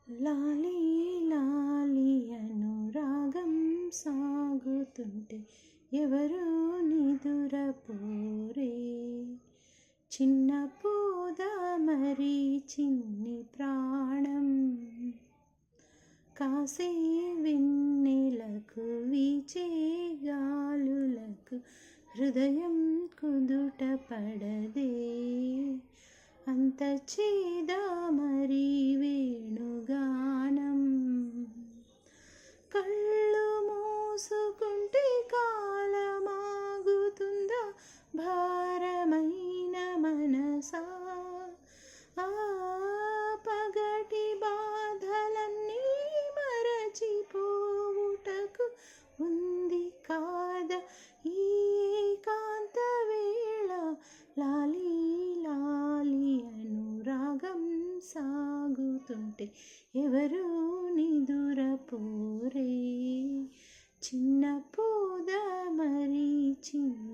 లాలి లాలి అనురాగం సాగుతుంటే ఎవరు నిదురపోరే, చిన్న పూద మరి చిన్ని ప్రాణం కాసే వెన్నెలకు వీచే గాలులకు హృదయం కుదుట పడదే, అంత చేద మరి వేణుగానం కళ్ళు మూసుకుంటే కాలమాగుతుందా భారమైన మనసా, ఆ పగటి బాధలన్నీ మరచిపోవుటకు ఉంది కాద ఈ ఏకాంత వేళ, లాలి లాలి అనురాగం సాగుతుంటే ఎవరు నిదురపోరే, చిన్న పూద మరి చిన్న